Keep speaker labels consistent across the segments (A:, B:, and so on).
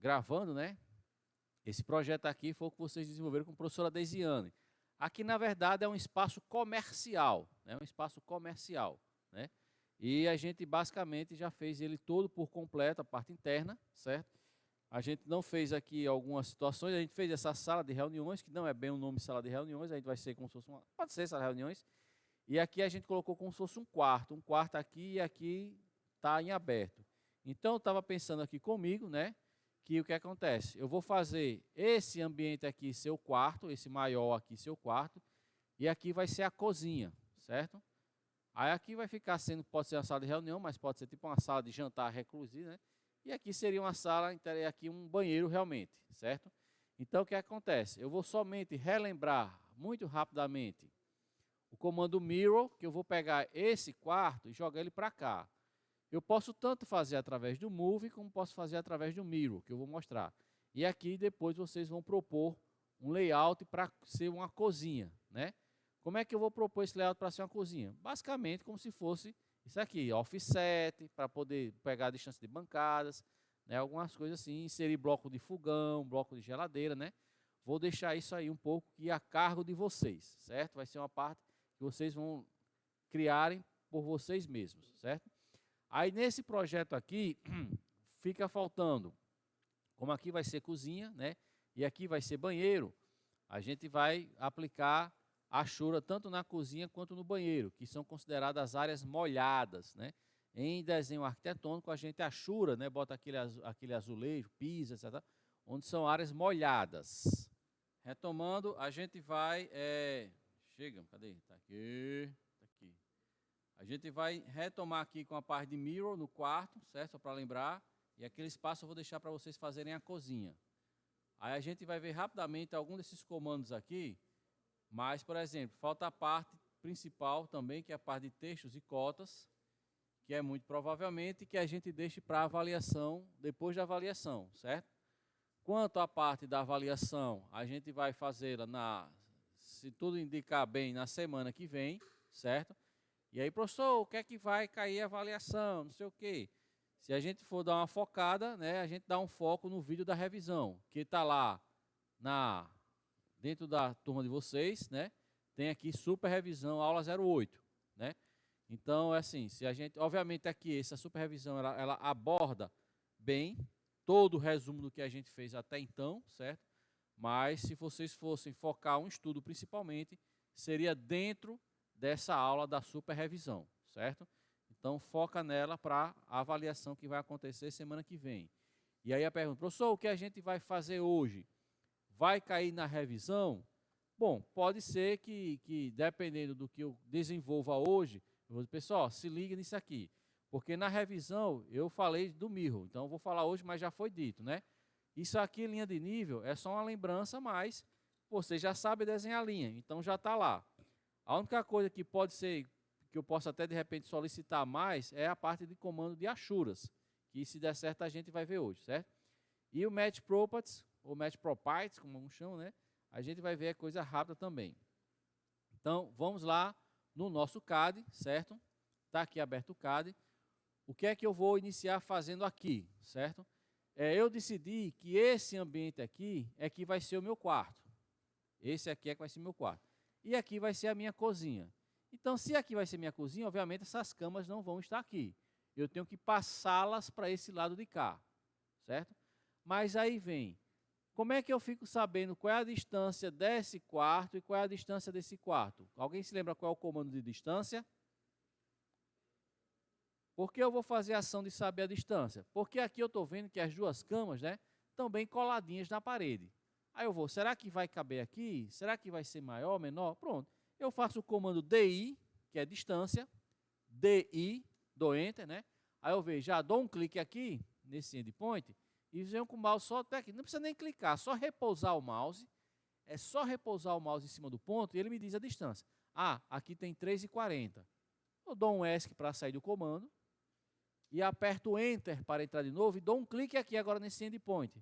A: gravando, né? Esse projeto aqui foi o que vocês desenvolveram com a professora Deisiane. Aqui, na verdade, é um espaço comercial, né? Um espaço comercial, né? E a gente basicamente já fez ele todo por completo, a parte interna, certo? A gente não fez aqui algumas situações, a gente fez essa sala de reuniões, que não é bem o nome sala de reuniões, a gente vai ser como se fosse uma, pode ser sala de reuniões, e aqui a gente colocou como se fosse um quarto aqui e aqui está em aberto. Então, eu estava pensando aqui comigo, né, que o que acontece? Eu vou fazer esse ambiente aqui seu quarto, esse maior aqui seu quarto, e aqui vai ser a cozinha, certo? Aí aqui vai ficar sendo, pode ser uma sala de reunião, mas pode ser tipo uma sala de jantar reclusiva, né? E aqui seria uma sala, aqui um banheiro realmente, certo? Então o que acontece? Eu vou somente relembrar muito rapidamente o comando mirror, que eu vou pegar esse quarto e jogar ele para cá. Eu posso tanto fazer através do move, como posso fazer através do mirror, que eu vou mostrar. E aqui depois vocês vão propor um layout para ser uma cozinha, né? Como é que eu vou propor esse layout para ser uma cozinha? Basicamente como se fosse isso aqui, offset, para poder pegar a distância de bancadas, né? Algumas coisas assim, inserir bloco de fogão, bloco de geladeira, né? Vou deixar isso aí um pouco que a cargo de vocês, certo? Vai ser uma parte que vocês vão criarem por vocês mesmos, certo? Aí nesse projeto aqui, fica faltando, como aqui vai ser cozinha, né? E aqui vai ser banheiro, a gente vai aplicar a achura tanto na cozinha quanto no banheiro, que são consideradas áreas molhadas, né? Em desenho arquitetônico, a gente achura, né? Bota aquele azulejo, piso, etc., onde são áreas molhadas. Retomando, a gente vai... Chega, cadê? Tá aqui, tá aqui. A gente vai retomar aqui com a parte de mirror no quarto, certo? Só para lembrar. E aquele espaço eu vou deixar para vocês fazerem a cozinha. Aí a gente vai ver rapidamente algum desses comandos aqui. Mas, por exemplo, falta a parte principal também, que é a parte de textos e cotas, que é muito provavelmente que a gente deixe para avaliação, depois da avaliação, certo? Quanto à parte da avaliação, a gente vai fazê-la, se tudo indicar bem, na semana que vem, certo? E aí, professor, o que é que vai cair a avaliação, não sei o quê. Se a gente for dar uma focada, né, a gente dá um foco no vídeo da revisão, que está lá dentro da turma de vocês, né? Tem aqui super revisão, aula 08, né? Então, é assim, se a gente, obviamente aqui, essa super revisão, ela aborda bem todo o resumo do que a gente fez até então, certo? Mas se vocês fossem focar um estudo principalmente, seria dentro dessa aula da super revisão, certo? Então, foca nela para a avaliação que vai acontecer semana que vem. E aí a pergunta, professor, o que a gente vai fazer hoje? Vai cair na revisão? Bom, pode ser que dependendo do que eu desenvolva hoje, eu vou dizer, pessoal, se liga nisso aqui. Porque na revisão eu falei do mirror, então eu vou falar hoje, mas já foi dito, né? Isso aqui, linha de nível, é só uma lembrança, mas você já sabe desenhar a linha, então já está lá. A única coisa que pode ser, que eu posso até de repente solicitar mais, é a parte de comando de achuras, que se der certo a gente vai ver hoje, certo? E o match properties, ou match properties, como alguns chamam, né? A gente vai ver coisa rápida também. Então, vamos lá no nosso CAD, certo? Está aqui aberto o CAD. O que é que eu vou iniciar fazendo aqui, certo? Eu decidi que esse ambiente aqui é que vai ser o meu quarto. Esse aqui é que vai ser o meu quarto. E aqui vai ser a minha cozinha. Então, se aqui vai ser minha cozinha, obviamente essas camas não vão estar aqui. Eu tenho que passá-las para esse lado de cá, certo? Mas aí vem, como é que eu fico sabendo qual é a distância desse quarto e qual é a distância desse quarto? Alguém se lembra qual é o comando de distância? Por que eu vou fazer a ação de saber a distância? Porque aqui eu estou vendo que as duas camas, né, estão bem coladinhas na parede. Aí eu vou, será que vai caber aqui? Será que vai ser maior, menor? Pronto. Eu faço o comando DI, que é distância, DI, dou Enter, né? Aí eu vejo, já dou um clique aqui, nesse endpoint, e venho com o mouse só até aqui. Não precisa nem clicar, só repousar o mouse. É só repousar o mouse em cima do ponto e ele me diz a distância. Ah, aqui tem 3,40. Eu dou um ESC para sair do comando e aperto Enter para entrar de novo e dou um clique aqui agora nesse endpoint.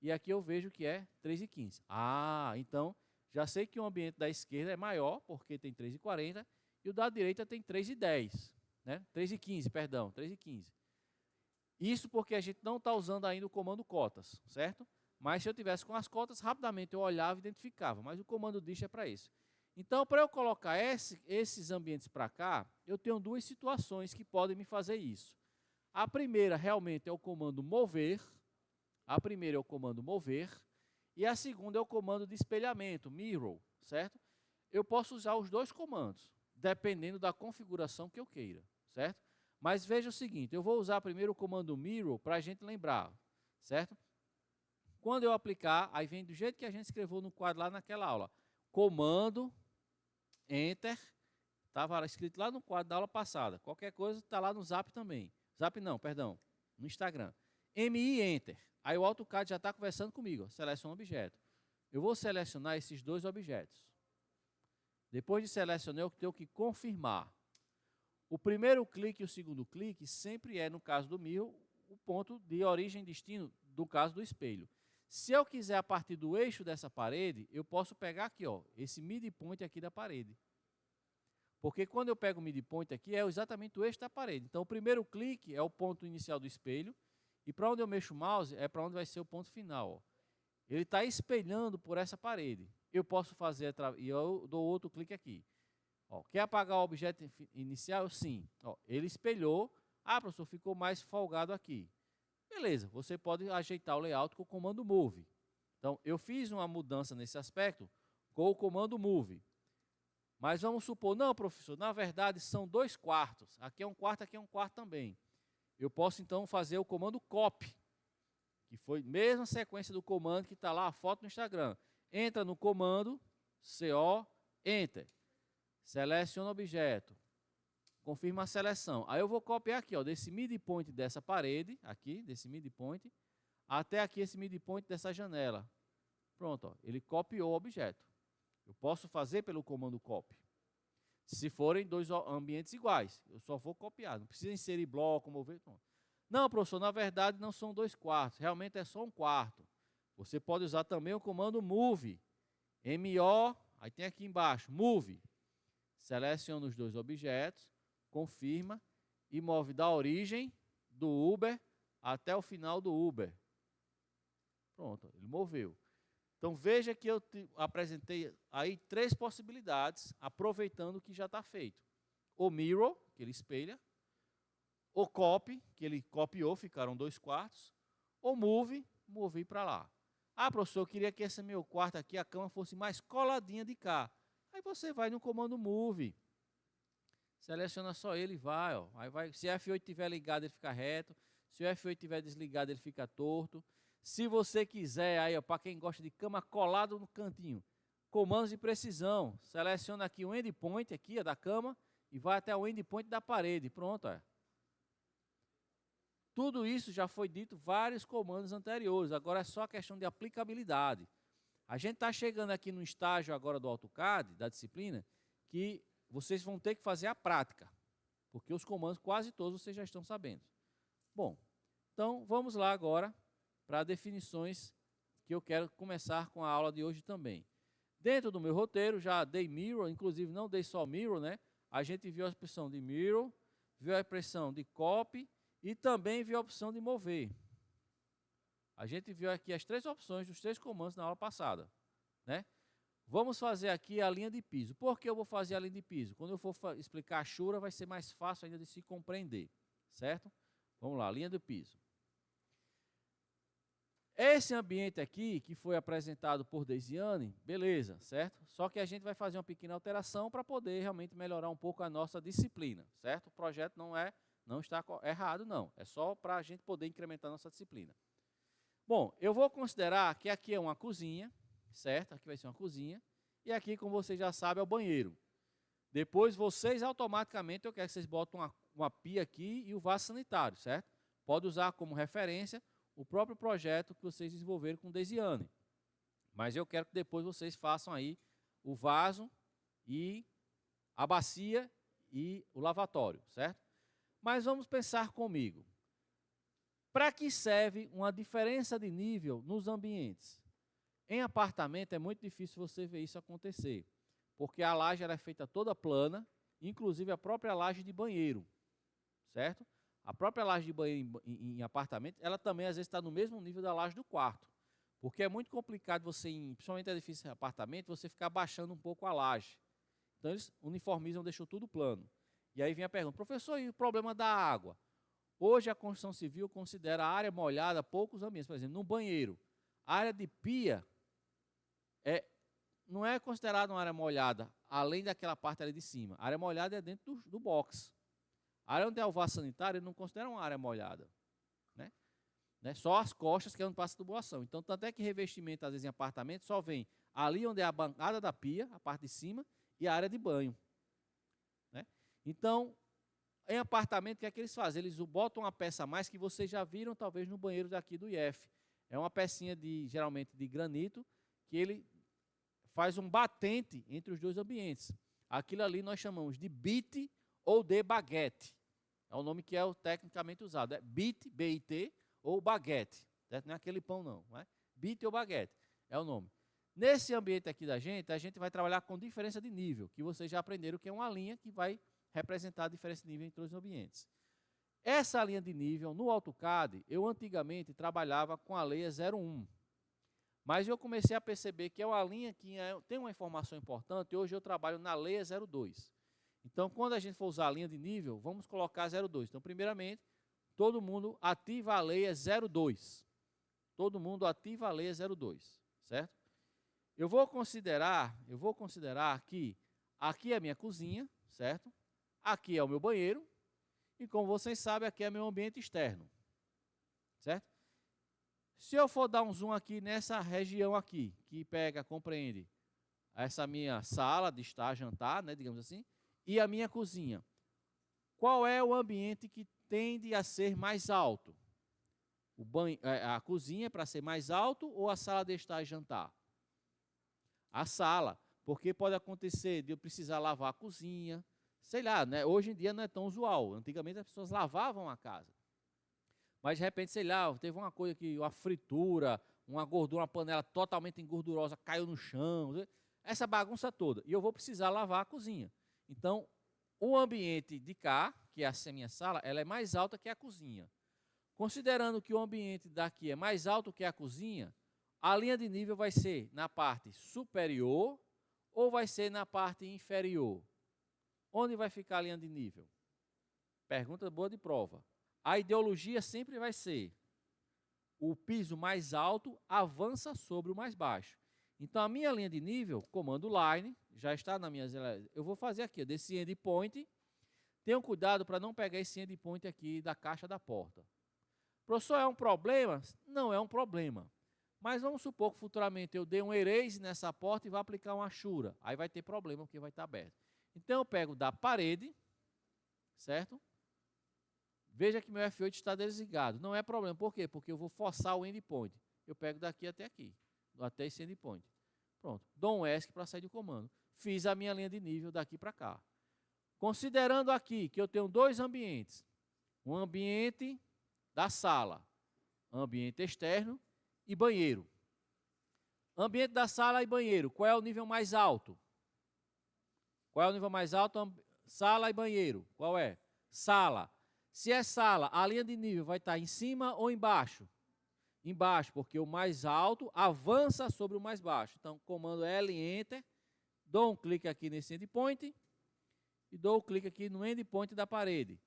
A: E aqui eu vejo que é 3,15. Ah, então já sei que o ambiente da esquerda é maior, porque tem 3,40, e o da direita tem 3,10, né? 3,15, perdão, 3,15. Isso porque a gente não está usando ainda o comando cotas, certo? Mas se eu tivesse com as cotas, rapidamente eu olhava e identificava, mas o comando dist é para isso. Então, para eu colocar esses ambientes para cá, eu tenho duas situações que podem me fazer isso. A primeira realmente é o comando mover, e a segunda é o comando de espelhamento, mirror, certo? Eu posso usar os dois comandos, dependendo da configuração que eu queira, certo? Mas veja o seguinte, eu vou usar primeiro o comando mirror para a gente lembrar, certo? Quando eu aplicar, aí vem do jeito que a gente escreveu no quadro lá naquela aula, comando, enter, estava escrito lá no quadro da aula passada, qualquer coisa está lá no Zap também, Zap não, perdão, no Instagram, MI enter, aí o AutoCAD já está conversando comigo, seleciona o objeto, eu vou selecionar esses dois objetos, depois de selecionar eu tenho que confirmar, o primeiro clique e o segundo clique sempre é, no caso do mirror, o ponto de origem e destino do caso do espelho. Se eu quiser a partir do eixo dessa parede, eu posso pegar aqui, ó, esse midpoint aqui da parede. Porque quando eu pego o midpoint aqui, é exatamente o eixo da parede. Então, o primeiro clique é o ponto inicial do espelho, e para onde eu mexo o mouse é para onde vai ser o ponto final. Ó. Ele está espelhando por essa parede. Eu posso fazer, e eu dou outro clique aqui. Ó, quer apagar o objeto inicial? Sim. Ó, ele espelhou. Ah, professor, ficou mais folgado aqui. Beleza, você pode ajeitar o layout com o comando Move. Então, eu fiz uma mudança nesse aspecto com o comando Move. Mas vamos supor, não, professor, na verdade são 2 quartos. Aqui é um quarto, aqui é um quarto também. Eu posso, então, fazer o comando Copy, que foi a mesma sequência do comando que está lá a foto no Instagram. Entra no comando, CO, Enter. Seleciona o objeto. Confirma a seleção. Aí eu vou copiar aqui, ó, desse midpoint dessa parede, aqui, desse midpoint, até aqui esse midpoint dessa janela. Pronto, ó, ele copiou o objeto. Eu posso fazer pelo comando copy. Se forem dois ambientes iguais, eu só vou copiar. Não precisa inserir bloco, mover. Pronto. Não, professor, na verdade não são 2 quartos, realmente é só um quarto. Você pode usar também o comando move. MO, aí tem aqui embaixo, move. Seleciona os dois objetos, confirma e move da origem do Uber até o final do Uber. Pronto, ele moveu. Então veja que eu apresentei aí 3 possibilidades, aproveitando o que já está feito. O mirror, que ele espelha, o copy, que ele copiou, ficaram 2 quartos, o move, movi para lá. Ah, professor, eu queria que esse meu quarto aqui, a cama fosse mais coladinha de cá. Aí você vai no comando move, seleciona só ele e vai, ó. Aí vai. Se o F8 estiver ligado, ele fica reto. Se o F8 estiver desligado, ele fica torto. Se você quiser, aí, para quem gosta de cama colado no cantinho, comandos de precisão. Seleciona aqui o endpoint aqui, ó, da cama e vai até o endpoint da parede. Pronto, ó. Tudo isso já foi dito vários comandos anteriores. Agora é só a questão de aplicabilidade. A gente está chegando aqui no estágio agora do AutoCAD, da disciplina, que vocês vão ter que fazer a prática, porque os comandos quase todos vocês já estão sabendo. Bom, então vamos lá agora para definições que eu quero começar com a aula de hoje também. Dentro do meu roteiro, já dei mirror, inclusive não dei só mirror, né? A gente viu a opção de mirror, viu a opção de copy e também viu a opção de mover. A gente viu aqui as 3 opções dos 3 comandos na aula passada, né? Vamos fazer aqui a linha de piso. Por que eu vou fazer a linha de piso? Quando eu for explicar a chura, vai ser mais fácil ainda de se compreender, certo? Vamos lá, linha de piso. Esse ambiente aqui, que foi apresentado por Deisiane, beleza, certo? Só que a gente vai fazer uma pequena alteração para poder realmente melhorar um pouco a nossa disciplina, certo? O projeto não está errado, não. É só para a gente poder incrementar a nossa disciplina. Bom, eu vou considerar que aqui é uma cozinha, certo? Aqui vai ser uma cozinha. E aqui, como vocês já sabem, é o banheiro. Depois, vocês automaticamente, eu quero que vocês botem uma pia aqui e o vaso sanitário, certo? Pode usar como referência o próprio projeto que vocês desenvolveram com Deisiane. Mas eu quero que depois vocês façam aí o vaso e a bacia e o lavatório, certo? Mas vamos pensar comigo. Para que serve uma diferença de nível nos ambientes? Em apartamento é muito difícil você ver isso acontecer, porque a laje era feita toda plana, inclusive a própria laje de banheiro, certo? A própria laje de banheiro em apartamento, ela também às vezes está no mesmo nível da laje do quarto. Porque é muito complicado você, principalmente em edifício de apartamento, você ficar baixando um pouco a laje. Então eles uniformizam, deixam tudo plano. E aí vem a pergunta, professor, e o problema da água? Hoje a construção civil considera a área molhada poucos ambientes. Por exemplo, no banheiro, a área de pia não é considerada uma área molhada, além daquela parte ali de cima. A área molhada é dentro do box. A área onde é o vaso sanitário, ele não considera uma área molhada. Né? Só as costas que é onde passa a tubulação. Então, tanto é que revestimento, às vezes, em apartamento, só vem ali onde é a bancada da pia, a parte de cima, e a área de banho. Né? Então, em apartamento, o que é que eles fazem? Eles botam uma peça a mais que vocês já viram, talvez, no banheiro daqui do IF. É uma pecinha, geralmente, de granito, que ele faz um batente entre os dois ambientes. Aquilo ali nós chamamos de bit ou de baguete. É o nome que é tecnicamente usado. É bit, B-I-T, ou baguete. Certo? Não é aquele pão, não. Não é? Bit ou baguete é o nome. Nesse ambiente aqui da gente, a gente vai trabalhar com diferença de nível, que vocês já aprenderam que é uma linha que vai representar a diferença de nível entre os ambientes. Essa linha de nível, no AutoCAD, eu antigamente trabalhava com a Lei 01. Mas eu comecei a perceber que é uma linha que tem uma informação importante, e hoje eu trabalho na Lei 02. Então, quando a gente for usar a linha de nível, vamos colocar 02. Então, primeiramente, todo mundo ativa a Lei 02. Todo mundo ativa a Lei 02, certo? Eu vou considerar que aqui é a minha cozinha, certo? Aqui é o meu banheiro, e como vocês sabem, aqui é meu ambiente externo, certo? Se eu for dar um zoom aqui nessa região aqui, que compreende essa minha sala de estar, jantar, né, digamos assim, e a minha cozinha, qual é o ambiente que tende a ser mais alto? A cozinha para ser mais alto ou a sala de estar e jantar? A sala, porque pode acontecer de eu precisar lavar a cozinha, sei lá, né? Hoje em dia não é tão usual. Antigamente as pessoas lavavam a casa. Mas de repente, sei lá, teve uma coisa que uma fritura, uma gordura, uma panela totalmente engordurosa caiu no chão, essa bagunça toda. E eu vou precisar lavar a cozinha. Então, o ambiente de cá, que é a minha sala, ela é mais alta que a cozinha. Considerando que o ambiente daqui é mais alto que a cozinha, a linha de nível vai ser na parte superior ou vai ser na parte inferior? Onde vai ficar a linha de nível? Pergunta boa de prova. A ideologia sempre vai ser o piso mais alto avança sobre o mais baixo. Então, a minha linha de nível, comando line, já está na minha... Eu vou fazer aqui, desse endpoint. Tenham cuidado para não pegar esse endpoint aqui da caixa da porta. Professor, é um problema? Não é um problema. Mas vamos supor que futuramente eu dei um erase nessa porta e vou aplicar uma achura. Aí vai ter problema, porque vai estar aberto. Então, eu pego da parede, certo? Veja que meu F8 está desligado. Não é problema. Por quê? Porque eu vou forçar o endpoint. Eu pego daqui até aqui, até esse endpoint. Pronto. Dou um ESC para sair do comando. Fiz a minha linha de nível daqui para cá. Considerando aqui que eu tenho dois ambientes. Um ambiente da sala, ambiente externo e banheiro. Ambiente da sala e banheiro, qual é o nível mais alto? Qual é o nível mais alto? Sala e banheiro, qual é? Sala. Se é sala, a linha de nível vai estar em cima ou embaixo? Embaixo, porque o mais alto avança sobre o mais baixo. Então, comando L, Enter, dou um clique aqui nesse endpoint e dou um clique aqui no endpoint da parede.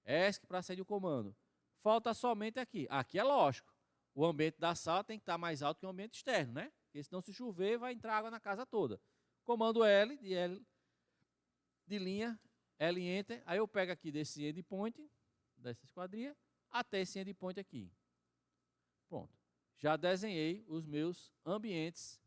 A: ESC para sair do comando. Falta somente aqui. Aqui é lógico. O ambiente da sala tem que estar mais alto que o ambiente externo, né? Porque senão se chover, vai entrar água na casa toda. Comando L, de linha, L Enter. Aí eu pego aqui desse endpoint, dessa esquadria, até esse endpoint aqui. Pronto. Já desenhei os meus ambientes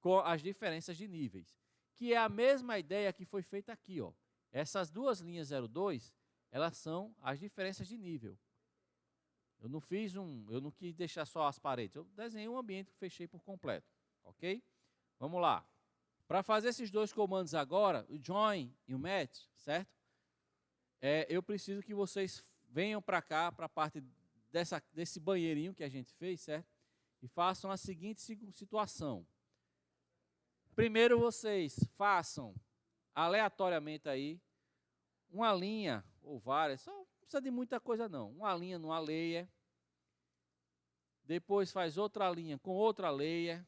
A: com as diferenças de níveis. Que é a mesma ideia que foi feita aqui, ó. Essas duas linhas 02, elas são as diferenças de nível. Eu não quis deixar só as paredes. Eu desenhei um ambiente que fechei por completo. Ok? Vamos lá. Para fazer esses dois comandos agora, o join e o match, certo? Eu preciso que vocês venham para cá, para a parte desse banheirinho que a gente fez, certo? E façam a seguinte situação. Primeiro vocês façam aleatoriamente aí uma linha ou várias, só não precisa de muita coisa não. Uma linha numa layer, depois faz outra linha com outra layer,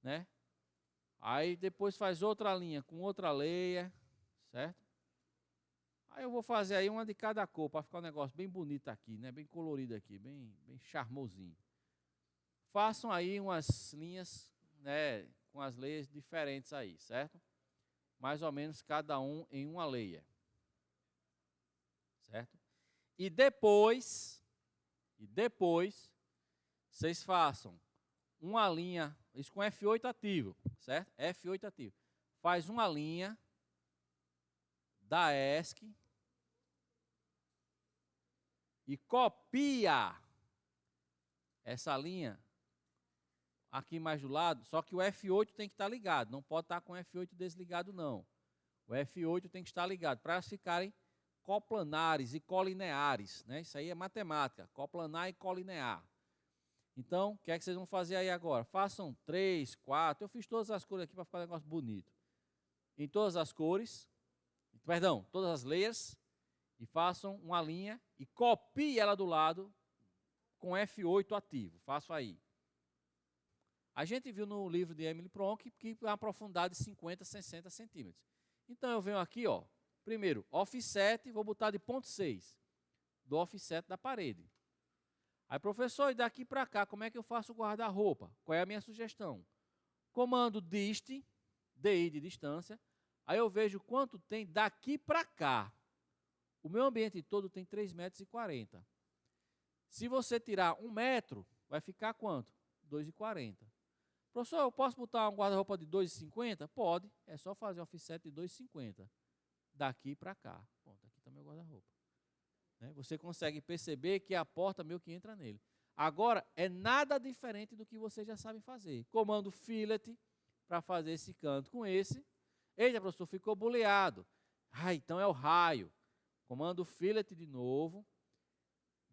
A: né? Aí depois faz outra linha com outra layer, certo? Aí eu vou fazer aí uma de cada cor, para ficar um negócio bem bonito aqui, né? Bem colorido aqui, bem charmosinho. Façam aí umas linhas, né, com as layers diferentes aí, certo? Mais ou menos cada um em uma layer. Certo? E depois, vocês façam uma linha, isso com F8 ativo, certo? F8 ativo. Faz uma linha da ESC e copia essa linha aqui mais do lado, só que o F8 tem que estar ligado, não pode estar com o F8 desligado não. O F8 tem que estar ligado, para elas ficarem coplanares e colineares, né? Isso aí é matemática, coplanar e colinear. Então, o que é que vocês vão fazer aí agora? Façam 3, 4, eu fiz todas as cores aqui para ficar um negócio bonito. Em todas as cores, perdão, todas as layers, e façam uma linha e copie ela do lado com F8 ativo. Faço aí. A gente viu no livro de Emily Pronk que é uma profundidade de 50, 60 centímetros. Então eu venho aqui, ó, primeiro, offset, vou botar de 0,6 do offset da parede. Aí, professor, e daqui para cá, como é que eu faço o guarda-roupa? Qual é a minha sugestão? Comando dist, DI de distância, aí eu vejo quanto tem daqui para cá. O meu ambiente todo tem 3,40 metros. Se você tirar 1 metro, vai ficar quanto? 2,40. Professor, eu posso botar um guarda-roupa de 2,50? Pode, é só fazer um offset de 2,50. Daqui para cá. Pronto, aqui está meu guarda-roupa. Né? Você consegue perceber que a porta meio que entra nele. Agora, é nada diferente do que vocês já sabem fazer. Comando fillet para fazer esse canto com esse. Eita, professor, ficou boleado. Ah, então é o raio. Comando fillet de novo.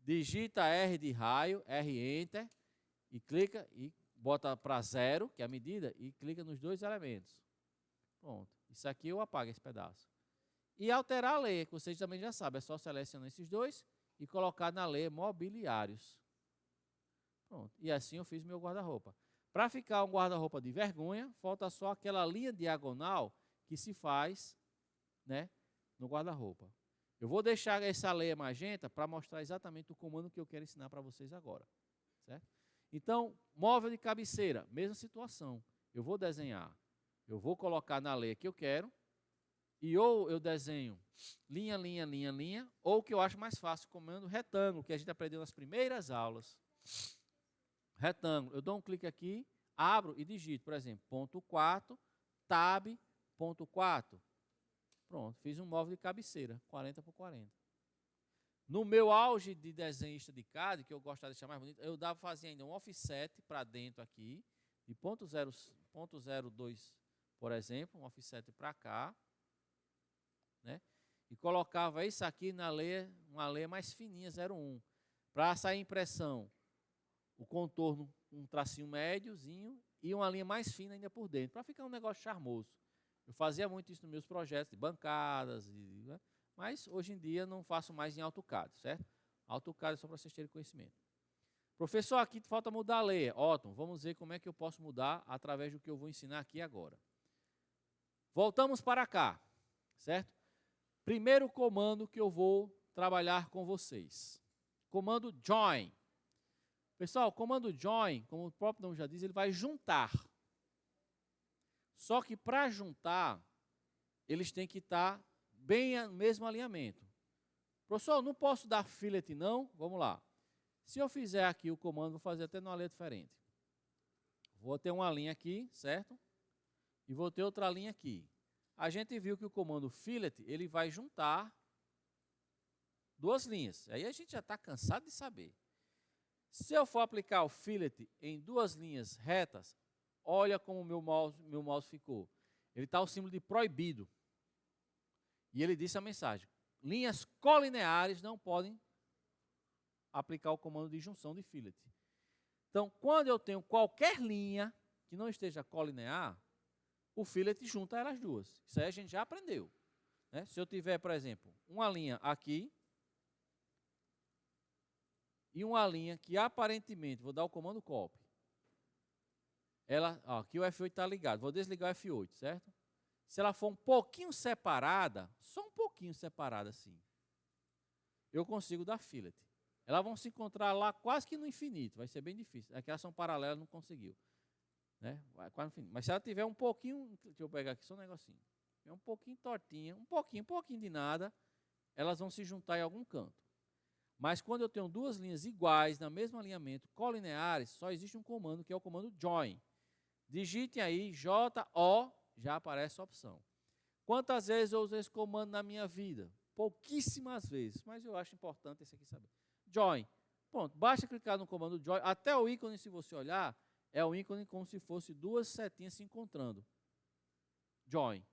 A: Digita R de raio, R Enter, e clica e bota para 0, que é a medida, e clica nos dois elementos. Pronto. Isso aqui eu apago esse pedaço. E alterar a layer, que vocês também já sabem, é só selecionar esses dois e colocar na layer mobiliários. Pronto. E assim eu fiz meu guarda-roupa. Para ficar um guarda-roupa de vergonha, falta só aquela linha diagonal que se faz, né, no guarda-roupa. Eu vou deixar essa layer magenta para mostrar exatamente o comando que eu quero ensinar para vocês agora. Certo? Então, móvel de cabeceira, mesma situação. Eu vou desenhar, eu vou colocar na layer que eu quero, e ou eu desenho linha, linha, linha, linha, ou o que eu acho mais fácil, comando retângulo, que a gente aprendeu nas primeiras aulas. Retângulo, eu dou um clique aqui, abro e digito, por exemplo, ponto 4, tab, ponto 4. Pronto, fiz um móvel de cabeceira, 40 por 40. No meu auge de desenhista de CAD, que eu gostava de deixar mais bonito, eu fazia ainda um offset para dentro aqui, de 0,02, por exemplo, um offset para cá, né? E colocava isso aqui na layer, uma layer mais fininha, 0,1. Para sair impressão, o contorno, um tracinho médiozinho e uma linha mais fina ainda por dentro, para ficar um negócio charmoso. Eu fazia muito isso nos meus projetos de bancadas, né? Mas hoje em dia não faço mais em AutoCAD, certo? AutoCAD é só para vocês terem conhecimento. Professor, aqui falta mudar a layer. Ótimo, vamos ver como é que eu posso mudar através do que eu vou ensinar aqui agora. Voltamos para cá, certo? Primeiro comando que eu vou trabalhar com vocês. Comando join. Pessoal, o comando join, como o próprio nome já diz, ele vai juntar. Só que para juntar, eles têm que estar bem no mesmo alinhamento. Professor, não posso dar fillet não? Vamos lá. Se eu fizer aqui o comando, vou fazer até numa letra diferente. Vou ter uma linha aqui, certo? E vou ter outra linha aqui. A gente viu que o comando fillet, ele vai juntar duas linhas. Aí a gente já está cansado de saber. Se eu for aplicar o fillet em duas linhas retas, olha como meu mouse ficou. Ele está o símbolo de proibido. E ele disse a mensagem: linhas colineares não podem aplicar o comando de junção de fillet. Então, quando eu tenho qualquer linha que não esteja colinear, o fillet junta elas duas. Isso aí a gente já aprendeu. né? Se eu tiver, por exemplo, uma linha aqui e uma linha que aparentemente, vou dar o comando copy. Ela, ó, aqui o F8 está ligado, vou desligar o F8, certo? Se ela for um pouquinho separada, só um pouquinho separada assim, eu consigo dar fillet. Elas vão se encontrar lá quase que no infinito, vai ser bem difícil. Aqui elas são paralelas, não conseguiu. Né? Vai quase no infinito. Mas se ela tiver um pouquinho, deixa eu pegar aqui só um negocinho, é um pouquinho tortinha, um pouquinho de nada, elas vão se juntar em algum canto. Mas quando eu tenho duas linhas iguais, na mesmo alinhamento, colineares, só existe um comando, que é o comando join. Digitem aí, J-O, já aparece a opção. Quantas vezes eu usei esse comando na minha vida? Pouquíssimas vezes, mas eu acho importante esse aqui saber. Join. Pronto, basta clicar no comando join, até o ícone, se você olhar, é o ícone como se fosse duas setinhas se encontrando. Join.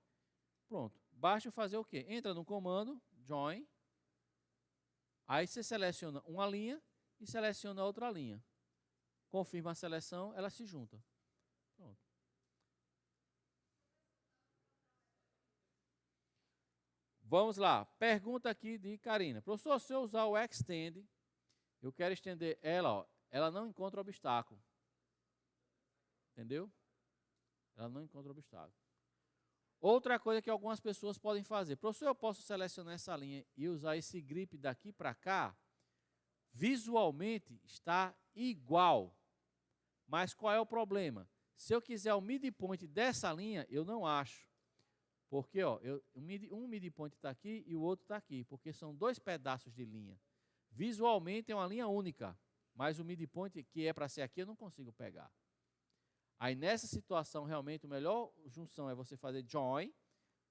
A: Pronto, basta fazer o quê? Entra no comando, join, aí você seleciona uma linha e seleciona outra linha. Confirma a seleção, ela se junta. Pronto. Vamos lá, pergunta aqui de Karina. Professor, se eu usar o extend, eu quero estender ela, ó, ela não encontra obstáculo. Entendeu? Ela não encontra obstáculo. Outra coisa que algumas pessoas podem fazer. Professor, eu posso selecionar essa linha e usar esse grip daqui para cá? Visualmente está igual. Mas qual é o problema? Se eu quiser o midpoint dessa linha, eu não acho. Porque ó, um midpoint está aqui e o outro está aqui. Porque são dois pedaços de linha. Visualmente é uma linha única. Mas o midpoint que é para ser aqui, eu não consigo pegar. Aí nessa situação, realmente, a melhor junção é você fazer join,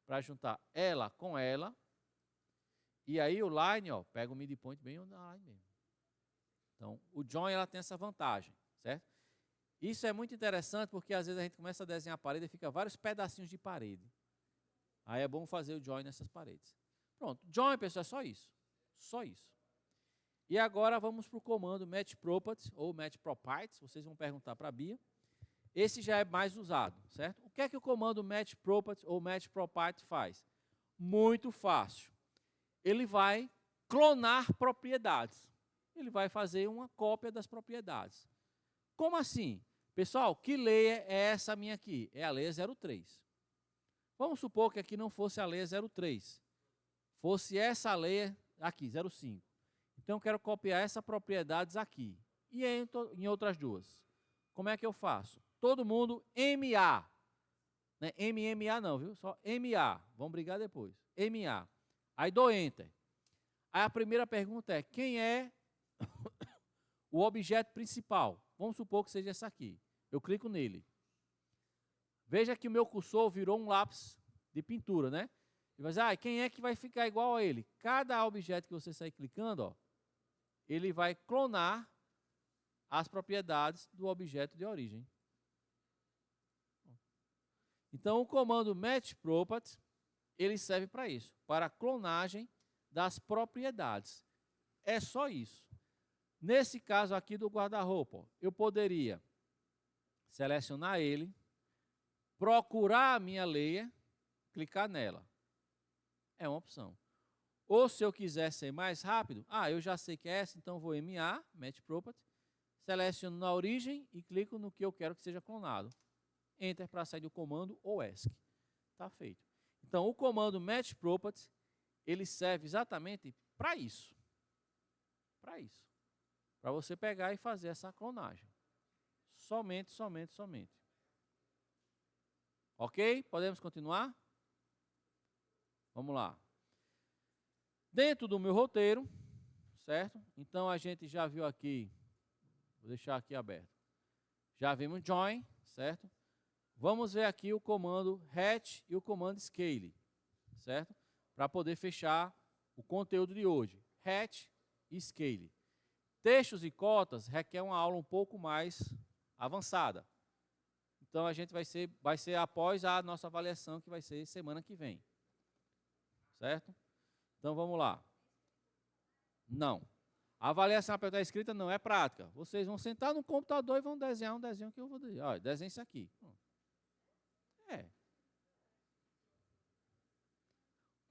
A: para juntar ela com ela. E aí o line, ó, pega o midpoint bem na line mesmo. Então, o join, ela tem essa vantagem, certo? Isso é muito interessante, porque às vezes a gente começa a desenhar a parede e fica vários pedacinhos de parede. Aí é bom fazer o join nessas paredes. Pronto, join, pessoal, é só isso. Só isso. E agora vamos para o comando match properties, ou match properties, vocês vão perguntar para a Bia. Esse já é mais usado, certo? O que é que o comando match property ou match property faz? Muito fácil. Ele vai clonar propriedades. Ele vai fazer uma cópia das propriedades. Como assim? Pessoal, que layer é essa minha aqui? É a layer 03. Vamos supor que aqui não fosse a layer 03. Fosse essa layer aqui, 05. Então eu quero copiar essas propriedades aqui. E em outras duas. Como é que eu faço? Todo mundo MA. Não é MMA não, viu? Só MA. Vamos brigar depois. MA. Aí dou Enter. Aí a primeira pergunta é, quem é o objeto principal? Vamos supor que seja essa aqui. Eu clico nele. Veja que o meu cursor virou um lápis de pintura, né? E vai dizer, quem é que vai ficar igual a ele? Cada objeto que você sair clicando, ó, ele vai clonar as propriedades do objeto de origem. Então, o comando match properties, ele serve para isso, para a clonagem das propriedades. É só isso. Nesse caso aqui do guarda-roupa, eu poderia selecionar ele, procurar a minha layer, clicar nela. É uma opção. Ou se eu quiser ser mais rápido, eu já sei que é essa, então vou MA, match properties, seleciono na origem e clico no que eu quero que seja clonado. Enter para sair do comando ou ESC. Está feito. Então, o comando match properties, ele serve exatamente para isso. Para isso. Para você pegar e fazer essa clonagem. Somente. Ok? Podemos continuar? Vamos lá. Dentro do meu roteiro, certo? Então, a gente já viu aqui, vou deixar aqui aberto. Já vimos join, certo? Vamos ver aqui o comando hatch e o comando scale, certo? Para poder fechar o conteúdo de hoje. Hatch e scale. Textos e cotas requer uma aula um pouco mais avançada. Então, a gente vai ser após a nossa avaliação, que vai ser semana que vem. Certo? Então, vamos lá. Não. A avaliação apertar escrita não é prática. Vocês vão sentar no computador e vão desenhar um desenho que eu vou dizer. Olha, desenhe isso aqui.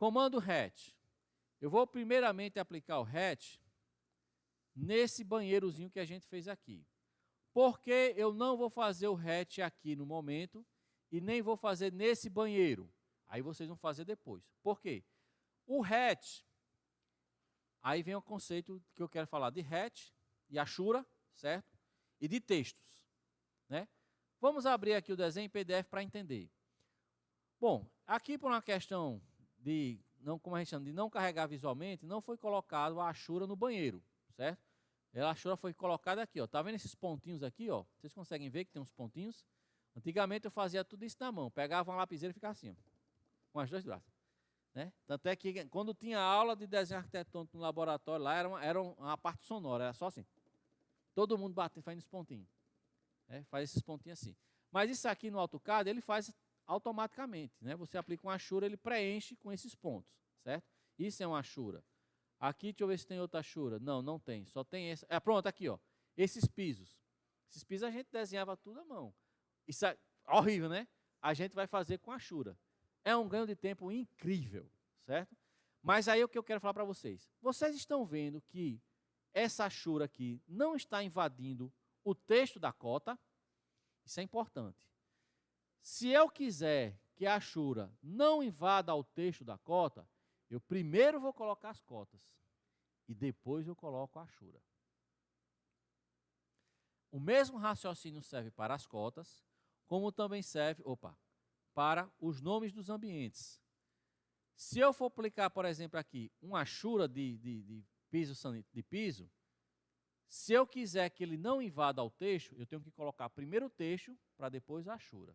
A: Comando hatch. Eu vou primeiramente aplicar o hatch nesse banheirozinho que a gente fez aqui. Por que eu não vou fazer o hatch aqui no momento e nem vou fazer nesse banheiro? Aí vocês vão fazer depois. Por quê? O hatch, aí vem o conceito que eu quero falar de hatch e Ashura, certo? E de textos, né? Vamos abrir aqui o desenho em PDF para entender. Bom, aqui por uma questão de, não, como a gente chama, de não carregar visualmente, não foi colocado a Ashura no banheiro, certo? A Ashura foi colocada aqui, ó. Tá vendo esses pontinhos aqui, ó? Vocês conseguem ver que tem uns pontinhos? Antigamente eu fazia tudo isso na mão, pegava uma lapiseira e ficava assim, ó, com as dois braços, né? Tanto é que quando tinha aula de desenho arquitetônico no laboratório, lá era uma parte sonora, era só assim. Todo mundo batendo, fazendo os pontinhos. Né? Faz esses pontinhos assim. Mas isso aqui no AutoCAD, ele faz automaticamente, né? Você aplica um Ashura, ele preenche com esses pontos, certo? Isso é um Ashura. Aqui, deixa eu ver se tem outra Ashura. Não, não tem, só tem esse. Pronto, aqui, ó. Esses pisos. Esses pisos a gente desenhava tudo à mão. Isso é horrível, né? A gente vai fazer com Ashura. É um ganho de tempo incrível, certo? Mas aí o que eu quero falar para vocês. Vocês estão vendo que essa Ashura aqui não está invadindo o texto da cota. Isso é importante. Se eu quiser que a Ashura não invada o texto da cota, eu primeiro vou colocar as cotas e depois eu coloco a Ashura. O mesmo raciocínio serve para as cotas, como também serve, para os nomes dos ambientes. Se eu for aplicar, por exemplo, aqui uma Ashura de piso, se eu quiser que ele não invada o texto, eu tenho que colocar primeiro o texto para depois a Ashura.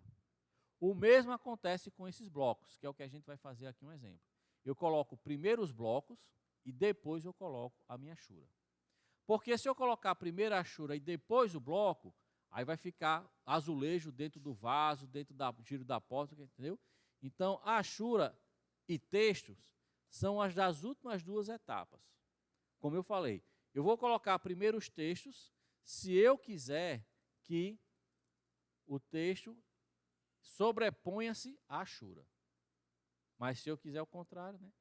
A: O mesmo acontece com esses blocos, que é o que a gente vai fazer aqui um exemplo. Eu coloco primeiro os blocos e depois eu coloco a minha Ashura. Porque se eu colocar primeiro a Ashura e depois o bloco, aí vai ficar azulejo dentro do vaso, dentro do giro da porta, entendeu? Então, a Ashura e textos são as das últimas duas etapas. Como eu falei, eu vou colocar primeiro os textos, se eu quiser que o texto sobreponha-se à Ashura. Mas se eu quiser o contrário, né?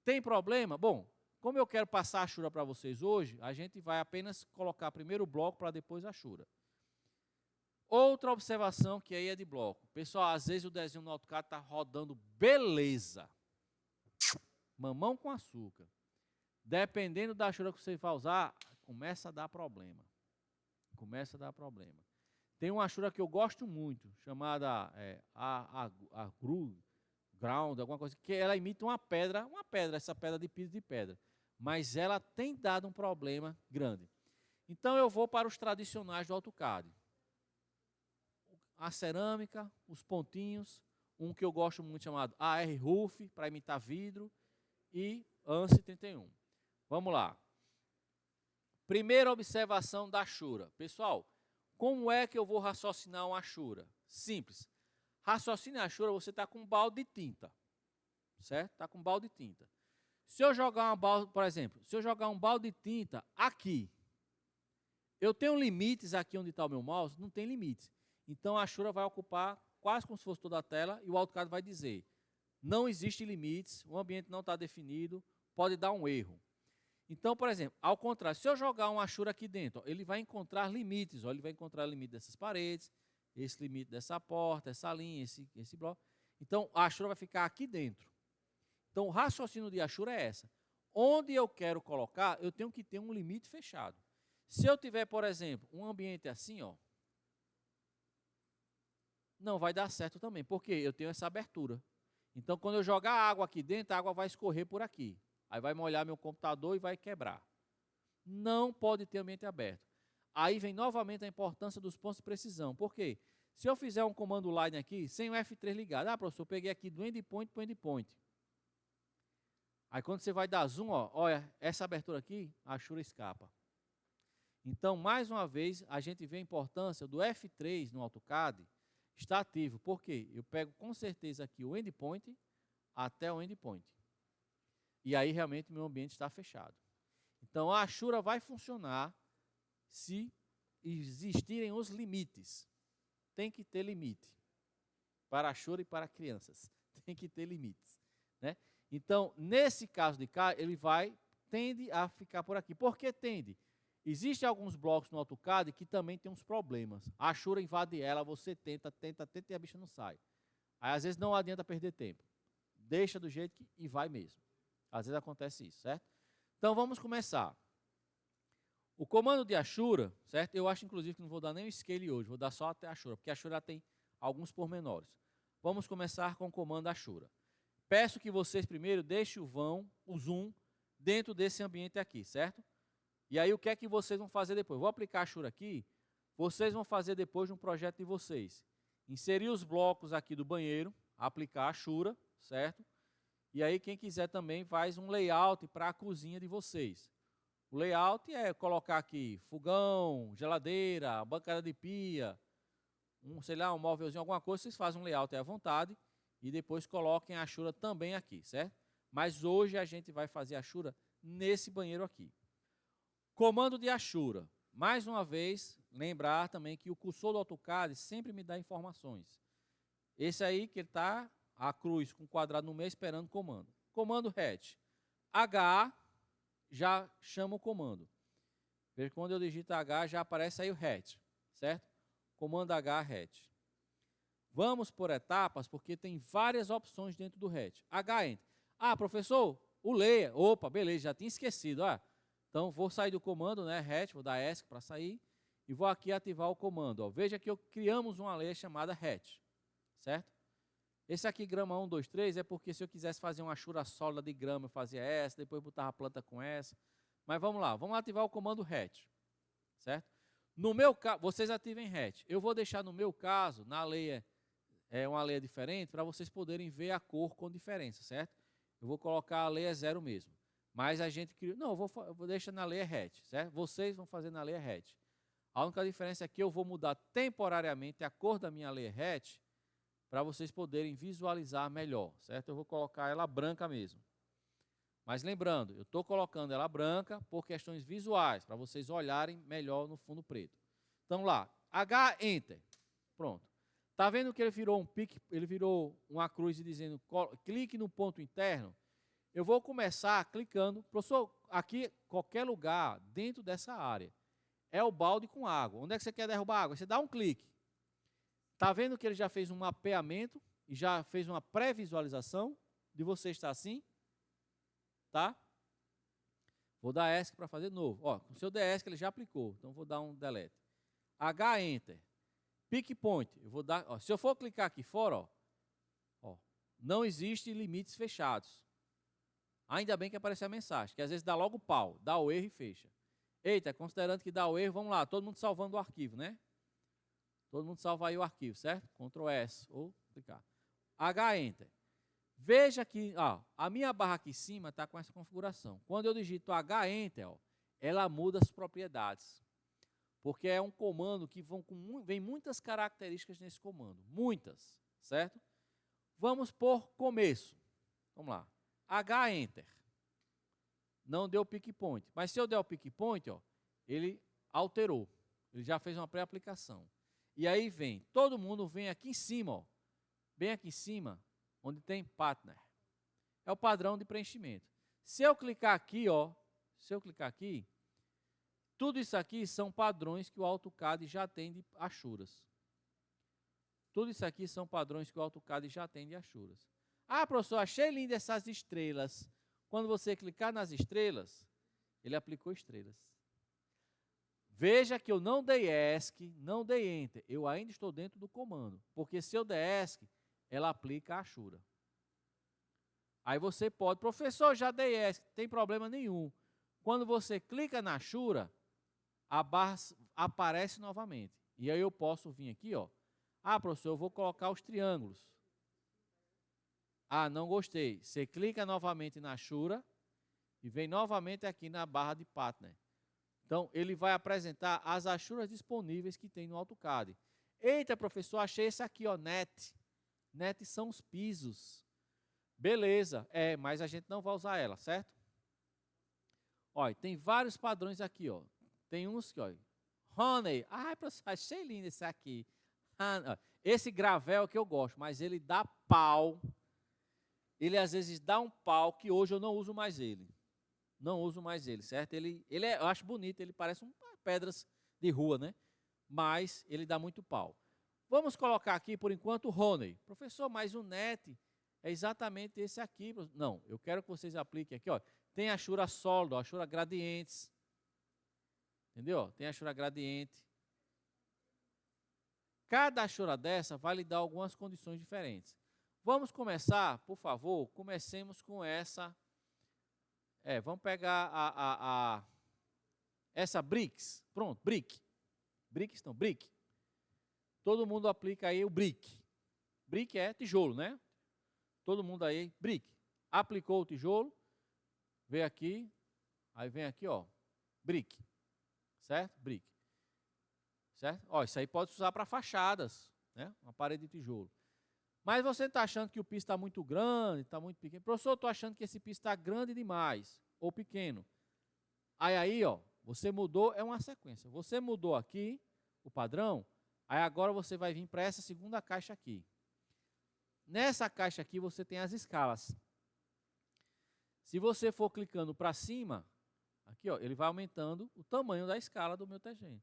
A: Tem problema? Bom, como eu quero passar a Ashura para vocês hoje, a gente vai apenas colocar primeiro o bloco para depois a Ashura. Outra observação que aí é de bloco. Pessoal, às vezes o desenho no AutoCAD está rodando beleza. Mamão com açúcar. Dependendo da Ashura que você vai usar, começa a dar problema. Começa a dar problema. Tem uma Ashura que eu gosto muito, chamada ground, alguma coisa, que ela imita uma pedra, essa pedra de piso de pedra. Mas ela tem dado um problema grande. Então eu vou para os tradicionais do AutoCAD. A cerâmica, os pontinhos, um que eu gosto muito chamado AR Roof, para imitar vidro, e ANSI 31. Vamos lá. Primeira observação da Ashura. Pessoal, como é que eu vou raciocinar uma Ashura? Simples. Raciocine a Ashura, você está com um balde de tinta. Certo? Está com um balde de tinta. Se eu jogar por exemplo, se eu jogar um balde de tinta aqui, eu tenho limites aqui onde está o meu mouse? Não tem limites. Então a Ashura vai ocupar quase como se fosse toda a tela e o AutoCAD vai dizer, não existe limites, o ambiente não está definido, pode dar um erro. Então, por exemplo, ao contrário, se eu jogar uma Ashura aqui dentro, ele vai encontrar limites, ele vai encontrar o limite dessas paredes, esse limite dessa porta, essa linha, esse bloco. Então, a Ashura vai ficar aqui dentro. Então, o raciocínio de Ashura é essa. Onde eu quero colocar, eu tenho que ter um limite fechado. Se eu tiver, por exemplo, um ambiente assim, ó, não vai dar certo também, porque eu tenho essa abertura. Então, quando eu jogar água aqui dentro, a água vai escorrer por aqui. Aí vai molhar meu computador e vai quebrar. Não pode ter ambiente aberto. Aí vem novamente a importância dos pontos de precisão. Por quê? Se eu fizer um comando line aqui, sem o F3 ligado, professor, eu peguei aqui do endpoint para o endpoint. Aí quando você vai dar zoom, ó, olha, essa abertura aqui, a Ashura escapa. Então, mais uma vez, a gente vê a importância do F3 no AutoCAD está ativo. Por quê? Eu pego com certeza aqui o endpoint até o endpoint. E aí realmente meu ambiente está fechado. Então a Ashura vai funcionar se existirem os limites. Tem que ter limite. Para a Ashura e para crianças. Tem que ter limites. Né? Então, nesse caso de cá, ele tende a ficar por aqui. Por que tende? Existem alguns blocos no AutoCAD que também tem uns problemas. A Ashura invade ela, você tenta e a bicha não sai. Aí, às vezes, não adianta perder tempo. Deixa do jeito e vai mesmo. Às vezes acontece isso, certo? Então, vamos começar. O comando de Ashura, certo? Eu acho, inclusive, que não vou dar nem o scale hoje, vou dar só até a Ashura, porque a Ashura tem alguns pormenores. Vamos começar com o comando Ashura. Peço que vocês primeiro deixem o zoom, dentro desse ambiente aqui, certo? E aí, o que é que vocês vão fazer depois? Vou aplicar a Ashura aqui, vocês vão fazer depois de um projeto de vocês. Inserir os blocos aqui do banheiro, aplicar a Ashura, certo? E aí, quem quiser também faz um layout para a cozinha de vocês. O layout é colocar aqui fogão, geladeira, bancada de pia, sei lá, um móvelzinho, alguma coisa, vocês fazem um layout à vontade e depois coloquem a Ashura também aqui, certo? Mas hoje a gente vai fazer a Ashura nesse banheiro aqui. Comando de Ashura. Mais uma vez, lembrar também que o cursor do AutoCAD sempre me dá informações. Esse aí que ele está, a cruz com quadrado no meio, esperando o comando. Comando hatch. H já chama o comando. Veja que quando eu digito H, já aparece aí o hatch, certo? Comando H, hatch. Vamos por etapas, porque tem várias opções dentro do hatch. H, enter. Ah, professor, o leia. Opa, beleza, já tinha esquecido. Então, vou sair do comando, né, hatch, vou dar ESC para sair, e vou aqui ativar o comando. Veja que criamos uma layer chamada hatch, certo? Esse aqui, grama 1, 2, 3, é porque se eu quisesse fazer uma Ashura sólida de grama, eu fazia essa, depois botava a planta com essa. Mas vamos lá, vamos ativar o comando hatch, certo? No meu caso, vocês ativem hatch. Eu vou deixar no meu caso, na layer, uma layer diferente, para vocês poderem ver a cor com diferença, certo? Eu vou colocar a layer 0 mesmo. Mas a gente criou, não, eu vou deixar na layer hatch, certo? Vocês vão fazer na layer hatch. A única diferença é que eu vou mudar temporariamente a cor da minha layer hatch, para vocês poderem visualizar melhor, certo? Eu vou colocar ela branca mesmo. Mas lembrando, eu estou colocando ela branca por questões visuais, para vocês olharem melhor no fundo preto. Então lá, H, Enter. Pronto. Está vendo que ele virou um pique, ele virou uma cruz dizendo clique no ponto interno? Eu vou começar clicando, professor, aqui, qualquer lugar dentro dessa área, é o balde com água. Onde é que você quer derrubar água? Você dá um clique. Está vendo que ele já fez um mapeamento e já fez uma pré-visualização de você estar assim? Tá? Vou dar ESC para fazer de novo. Ó, com o seu DESC ele já aplicou, então vou dar um delete. H, Enter. Pick point. Eu vou dar, ó, se eu for clicar aqui fora, ó, não existe limites fechados. Ainda bem que apareceu a mensagem, que às vezes dá logo pau, dá o erro e fecha. Eita, considerando que dá o erro, vamos lá, todo mundo salvando o arquivo, né? Todo mundo salva aí o arquivo, certo? Ctrl S ou clicar. H, Enter. Veja que a minha barra aqui em cima está com essa configuração. Quando eu digito H, Enter, ela muda as propriedades. Porque é um comando que vem muitas características nesse comando. Muitas, certo? Vamos por começo. Vamos lá. H, Enter. Não deu pick point. Mas se eu der o pick point, ele alterou. Ele já fez uma pré-aplicação. E aí todo mundo vem aqui em cima, bem aqui em cima, onde tem partner. É o padrão de preenchimento. Se eu clicar aqui, tudo isso aqui são padrões que o AutoCAD já tem de Ashuras. Tudo isso aqui são padrões que o AutoCAD já tem de Ashuras. Ah, professor, achei linda essas estrelas. Quando você clicar nas estrelas, ele aplicou estrelas. Veja que eu não dei ESC, não dei Enter. Eu ainda estou dentro do comando. Porque se eu der ESC, ela aplica a Ashura. Aí você pode, professor, já dei ESC, não tem problema nenhum. Quando você clica na Ashura, a barra aparece novamente. E aí eu posso vir aqui, Ah, professor, eu vou colocar os triângulos. Ah, não gostei. Você clica novamente na Ashura e vem novamente aqui na barra de partner. Então, ele vai apresentar as Ashuras disponíveis que tem no AutoCAD. Eita, professor, achei esse aqui, net. Net são os pisos. Beleza, mas a gente não vai usar ela, certo? Olha, tem vários padrões aqui, Tem uns que, Honey. Ai, professor, achei lindo esse aqui. Esse gravel que eu gosto, mas ele dá pau. ele às vezes dá um pau que hoje eu não uso mais ele. Não uso mais ele, certo? Eu acho bonito, ele parece pedras de rua, né? Mas ele dá muito pau. Vamos colocar aqui, por enquanto, o Rony. Professor, mas o NET é exatamente esse aqui. Não, eu quero que vocês apliquem aqui, ó. Tem achura sólido, achura gradientes. Entendeu? Tem achura gradiente. Cada achura dessa vai lhe dar algumas condições diferentes. Vamos começar, por favor, comecemos com essa. Vamos pegar essa BRICS. Pronto, BRIC. BRICS não, BRIC. Todo mundo aplica aí o BRIC. BRIC é tijolo, né? Todo mundo aí, BRIC. Aplicou o tijolo, veio aqui, aí vem aqui, ó, BRIC. Certo? BRIC. Certo? Ó, isso aí pode se usar para fachadas, né? Uma parede de tijolo. Mas você está achando que o piso está muito grande, está muito pequeno. Professor, eu estou achando que esse piso está grande demais ou pequeno. Aí, ó, você mudou, é uma sequência. Você mudou aqui o padrão, aí agora você vai vir para essa segunda caixa aqui. Nessa caixa aqui você tem as escalas. Se você for clicando para cima, aqui, ó, ele vai aumentando o tamanho da escala do meu TGN.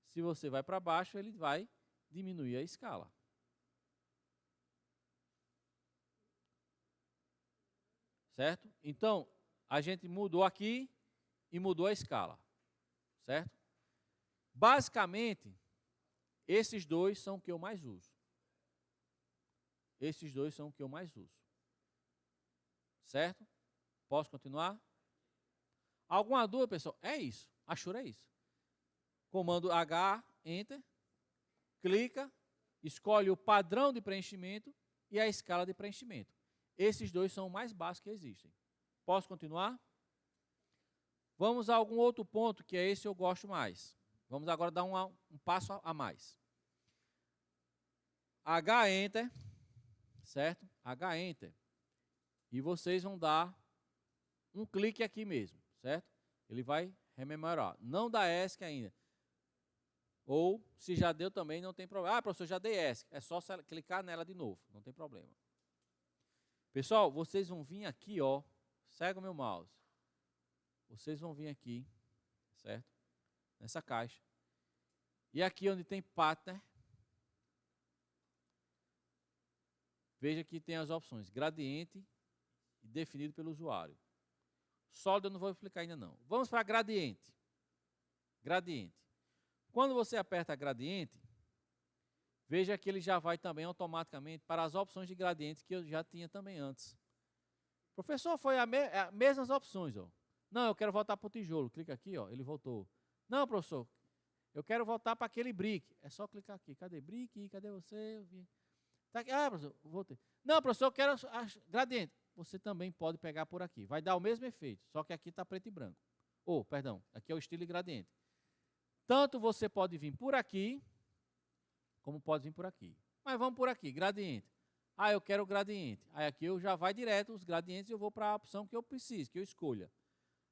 A: Se você vai para baixo, ele vai diminuir a escala. Certo? Então, a gente mudou aqui e mudou a escala. Certo? Basicamente, esses dois são o que eu mais uso. Esses dois são o que eu mais uso. Certo? Posso continuar? Alguma dúvida, pessoal? É isso. Achura é isso. Comando H, Enter, clica, escolhe o padrão de preenchimento e a escala de preenchimento. Esses dois são os mais básicos que existem. Posso continuar? Vamos a algum outro ponto, que é esse eu gosto mais. Vamos agora dar um passo a mais. H, Enter, certo? H, Enter. E vocês vão dar um clique aqui mesmo, certo? Ele vai rememorar. Não dá ESC ainda. Ou, se já deu também, não tem problema. Ah, professor, já dei ESC. É só clicar nela de novo, não tem problema. Pessoal, vocês vão vir aqui, ó. Segue o meu mouse. Vocês vão vir aqui, certo? Nessa caixa. E aqui onde tem partner, veja que tem as opções gradiente e definido pelo usuário. Sólido eu não vou explicar ainda não. Vamos para gradiente. Gradiente. Quando você aperta gradiente, veja que ele já vai também automaticamente para as opções de gradiente que eu já tinha também antes. Professor, foi as mesmas opções, ó. Não, eu quero voltar para o tijolo. Clica aqui, ó, ele voltou. Não, professor, eu quero voltar para aquele brick. É só clicar aqui. Cadê brick? Cadê você? Tá aqui. Ah, professor, voltei. Não, professor, eu quero gradiente. Você também pode pegar por aqui. Vai dar o mesmo efeito, só que aqui está preto e branco. Perdão, aqui é o estilo gradiente. Tanto você pode vir por aqui, como pode vir por aqui. Mas vamos por aqui, gradiente. Ah, eu quero gradiente. Aí aqui eu já vai direto os gradientes e eu vou para a opção que eu preciso, que eu escolha.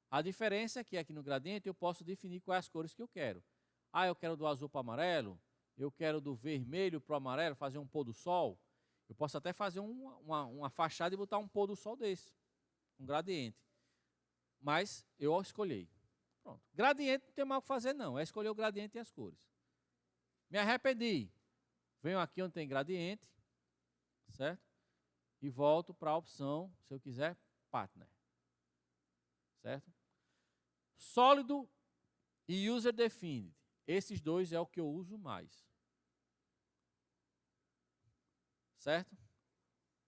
A: A diferença é que aqui no gradiente eu posso definir quais as cores que eu quero. Ah, eu quero do azul para o amarelo, eu quero do vermelho para o amarelo, fazer um pôr do sol. Eu posso até fazer uma fachada e botar um pôr do sol desse, um gradiente. Mas eu escolhi. Pronto. Gradiente não tem mal o que fazer não, é escolher o gradiente e as cores. Me arrependi. Venho aqui onde tem gradiente, certo? E volto para a opção, se eu quiser, partner. Certo? Sólido e user defined. Esses dois é o que eu uso mais. Certo?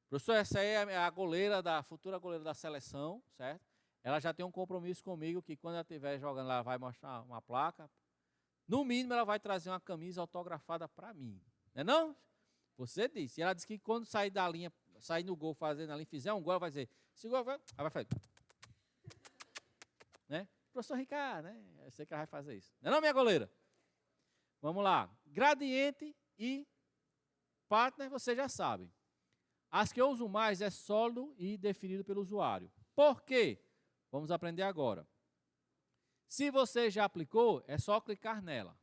A: Professor, essa aí é a goleira a futura goleira da seleção, certo? Ela já tem um compromisso comigo que quando ela estiver jogando, ela vai mostrar uma placa. No mínimo, ela vai trazer uma camisa autografada para mim. Não é não? Você disse. E ela disse que quando sair da linha, sair no gol fazendo a linha, fizer um gol, ela vai dizer, se o gol vai, ela vai fazer. Né? Professor Ricardo, né? Eu sei que ela vai fazer isso. Não é não, minha goleira? Vamos lá. Gradiente e partner, vocês já sabem. As que eu uso mais é sólido e definido pelo usuário. Por quê? Vamos aprender agora. Se você já aplicou, é só clicar nela,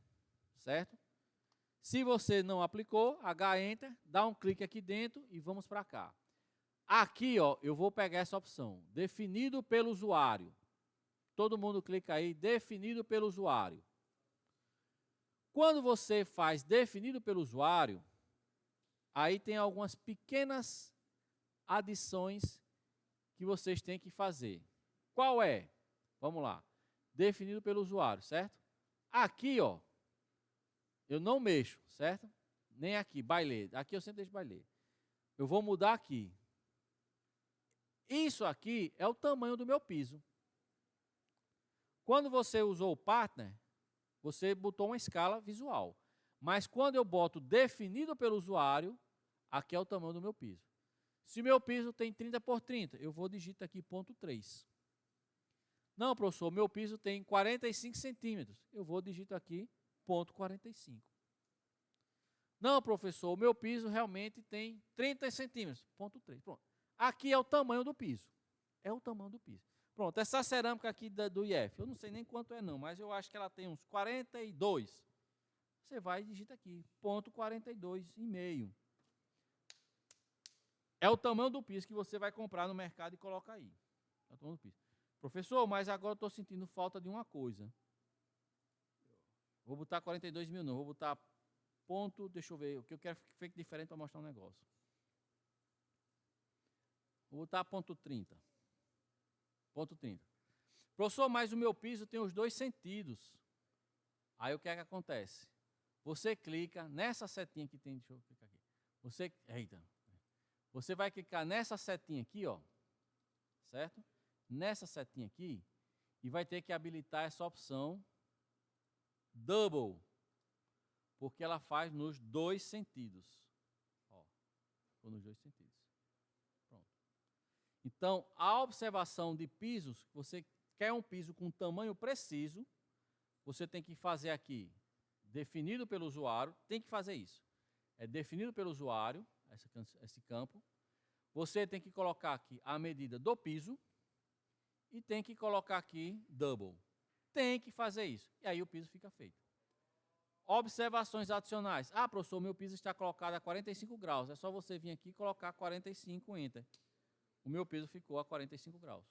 A: certo? Se você não aplicou, H-Enter, dá um clique aqui dentro e vamos para cá. Aqui, ó, eu vou pegar essa opção, definido pelo usuário. Todo mundo clica aí, definido pelo usuário. Quando você faz definido pelo usuário, aí tem algumas pequenas adições que vocês têm que fazer. Qual é? Vamos lá. Definido pelo usuário, certo? Aqui, ó, eu não mexo, certo? Nem aqui, baile. Aqui eu sempre deixo baile. Eu vou mudar aqui. Isso aqui é o tamanho do meu piso. Quando você usou o partner, você botou uma escala visual. Mas quando eu boto definido pelo usuário, aqui é o tamanho do meu piso. Se meu piso tem 30 por 30, eu vou digitar aqui ponto 3. Não, professor, meu piso tem 45 centímetros. Eu vou digitar aqui ponto 45. Não, professor, o meu piso realmente tem 30 centímetros. Ponto 3. Pronto. Aqui é o tamanho do piso. É o tamanho do piso. Pronto, essa cerâmica aqui do IF, eu não sei nem quanto é não, mas eu acho que ela tem uns 42. Você vai e digita aqui, ponto 42,5. É o tamanho do piso que você vai comprar no mercado e coloca aí. É o tamanho do piso. Professor, mas agora eu estou sentindo falta de uma coisa. Vou botar 42 mil não, vou botar ponto, deixa eu ver, o que eu quero que fique diferente para mostrar um negócio. Vou botar ponto 30. Ponto 30. Professor, mas o meu piso tem os dois sentidos. Aí o que é que acontece? Você clica nessa setinha que tem, deixa eu clicar aqui. Você vai clicar nessa setinha aqui, ó, certo? Nessa setinha aqui, e vai ter que habilitar essa opção double, porque ela faz nos dois sentidos. Ó, nos dois sentidos. Pronto. Então, a observação de pisos, você quer um piso com tamanho preciso, você tem que fazer aqui, definido pelo usuário, tem que fazer isso. É definido pelo usuário, esse campo. Você tem que colocar aqui a medida do piso e tem que colocar aqui double. Tem que fazer isso. E aí o piso fica feito. Observações adicionais. Ah, professor, meu piso está colocado a 45 graus. É só você vir aqui e colocar 45, enter. O meu piso ficou a 45 graus.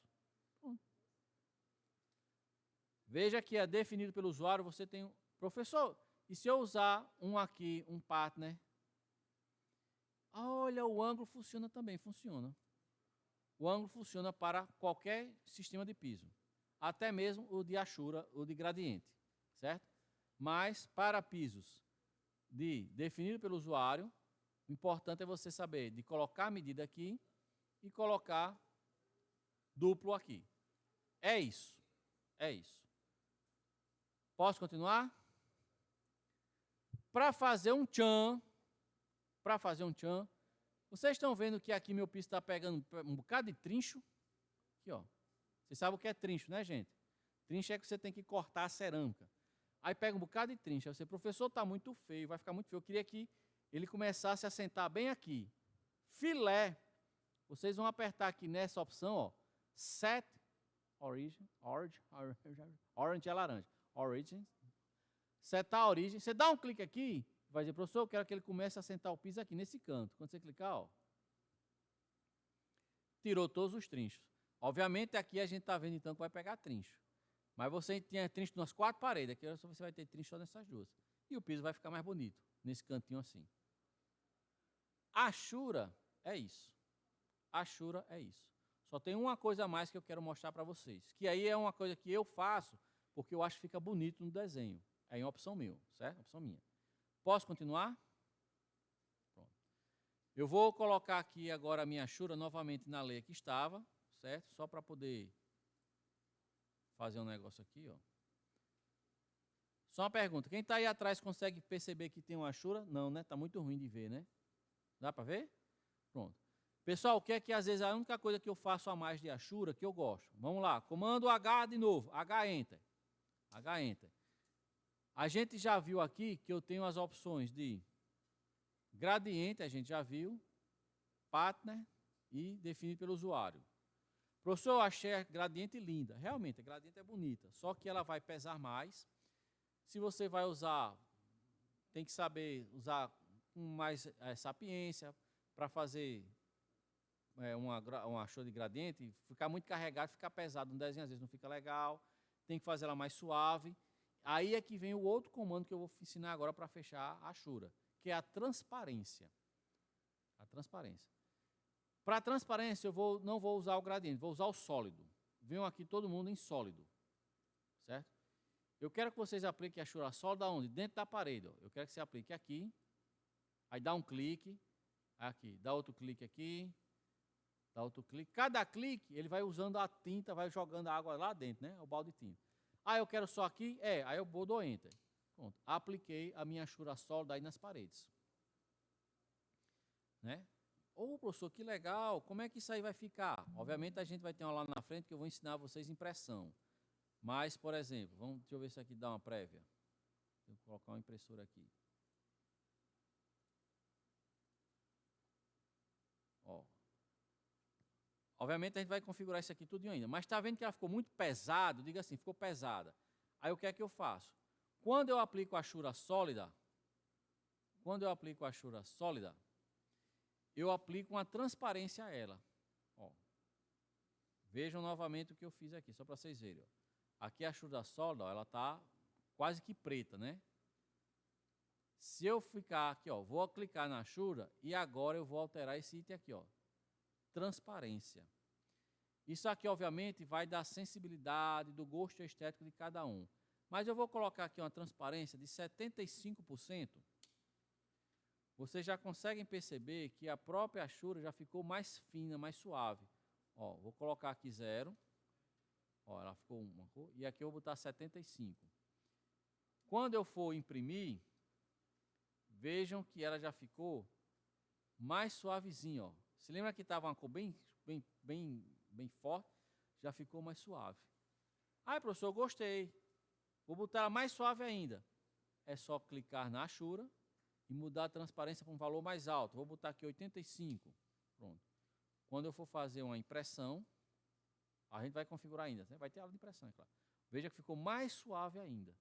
A: Veja que é definido pelo usuário, você tem... Professor, e se eu usar um partner? Olha, o ângulo funciona também, funciona. O ângulo funciona para qualquer sistema de piso. Até mesmo o de Ashura, o de gradiente, certo? Mas para pisos definido pelo usuário, o importante é você saber de colocar a medida aqui e colocar duplo aqui. É isso. É isso. Posso continuar? Para fazer um tchan, vocês estão vendo que aqui meu piso está pegando um bocado de trincho? Aqui, ó. Vocês sabem o que é trincho, né, gente? Trincho é que você tem que cortar a cerâmica. Aí pega um bocado de trincho. Aí você, professor, está muito feio, vai ficar muito feio. Eu queria que ele começasse a sentar bem aqui. Filé. Vocês vão apertar aqui nessa opção, ó. Set Origin. Orange é laranja. Origin. Setar a origem. Você dá um clique aqui, vai dizer, professor, eu quero que ele comece a sentar o piso aqui, nesse canto. Quando você clicar, ó, tirou todos os trinchos. Obviamente, aqui a gente está vendo, então, que vai pegar trincho. Mas você tinha trincho nas 4 paredes, aqui você vai ter trincho só nessas 2. E o piso vai ficar mais bonito, nesse cantinho assim. Ashura é isso. Ashura é isso. Só tem uma coisa a mais que eu quero mostrar para vocês, que aí é uma coisa que eu faço, porque eu acho que fica bonito no desenho. É em opção meu, certo? Opção minha. Posso continuar? Pronto. Eu vou colocar aqui agora a minha Ashura novamente na lei que estava, certo? Só para poder fazer um negócio aqui, ó. Só uma pergunta. Quem está aí atrás consegue perceber que tem uma Ashura? Não, né? Está muito ruim de ver, né? Dá para ver? Pronto. Pessoal, o que é que às vezes a única coisa que eu faço a mais de Ashura que eu gosto? Vamos lá. Comando H de novo. H, Enter. H, Enter. A gente já viu aqui que eu tenho as opções de gradiente, a gente já viu, partner e definido pelo usuário. Professor, eu achei a gradiente linda. Realmente, a gradiente é bonita, só que ela vai pesar mais. Se você vai usar, tem que saber usar com mais sapiência para fazer uma achura de gradiente, ficar muito carregado, ficar pesado no desenho, às vezes não fica legal, tem que fazer ela mais suave. Aí é que vem o outro comando que eu vou ensinar agora para fechar a achura, que é a transparência. A transparência. Para a transparência, não vou usar o gradiente, vou usar o sólido. Venham aqui todo mundo em sólido, certo? Eu quero que vocês apliquem a achura sólida onde? Dentro da parede. Ó. Eu quero que você aplique aqui, aí dá um clique, aqui, dá outro clique aqui, dá outro clique. Cada clique, ele vai usando a tinta, vai jogando a água lá dentro, né? O balde de tinta. Ah, eu quero só aqui? Aí eu dou Enter. Pronto, apliquei a minha achura sólida aí nas paredes. Né? Ô, professor, que legal, como é que isso aí vai ficar? Obviamente a gente vai ter uma lá na frente que eu vou ensinar vocês impressão. Mas, por exemplo, deixa eu ver se aqui dá uma prévia. Vou colocar uma impressora aqui. Ó. Obviamente a gente vai configurar isso aqui tudo ainda, mas está vendo que ela ficou muito pesada? Diga assim, ficou pesada. Aí o que é que eu faço? Quando eu aplico a achura sólida, eu aplico uma transparência a ela. Ó. Vejam novamente o que eu fiz aqui, só para vocês verem. Ó. Aqui a achura sólida, ó, ela está quase que preta, né? Se eu ficar aqui, ó, vou clicar na achura e agora eu vou alterar esse item aqui, ó. Transparência. Isso aqui, obviamente, vai dar sensibilidade, do gosto estético de cada um. Mas eu vou colocar aqui uma transparência de 75%. Vocês já conseguem perceber que a própria achura já ficou mais fina, mais suave. Ó, vou colocar aqui 0. Ó, ela ficou uma cor. E aqui eu vou botar 75. Quando eu for imprimir, vejam que ela já ficou mais suavezinha. Ó. Se lembra que estava uma cor bem forte? Já ficou mais suave. Ah, professor, eu gostei. Vou botar ela mais suave ainda. É só clicar na achura e mudar a transparência para um valor mais alto. Vou botar aqui 85. Pronto. Quando eu for fazer uma impressão, a gente vai configurar ainda. Vai ter aula de impressão, é claro. Veja que ficou mais suave ainda.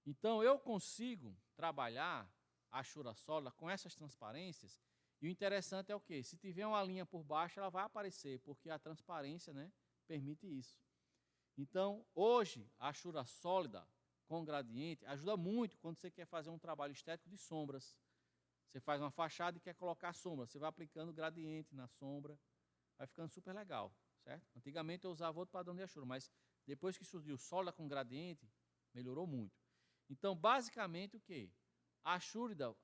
A: Então, eu consigo trabalhar a achura sólida com essas transparências. E o interessante é o quê? Se tiver uma linha por baixo, ela vai aparecer, porque a transparência, né, permite isso. Então, hoje, a achura sólida com gradiente ajuda muito quando você quer fazer um trabalho estético de sombras. Você faz uma fachada e quer colocar sombra. Você vai aplicando gradiente na sombra. Vai ficando super legal, certo? Antigamente eu usava outro padrão de achura, mas depois que surgiu sólida com gradiente, melhorou muito. Então, basicamente, o quê? A achura,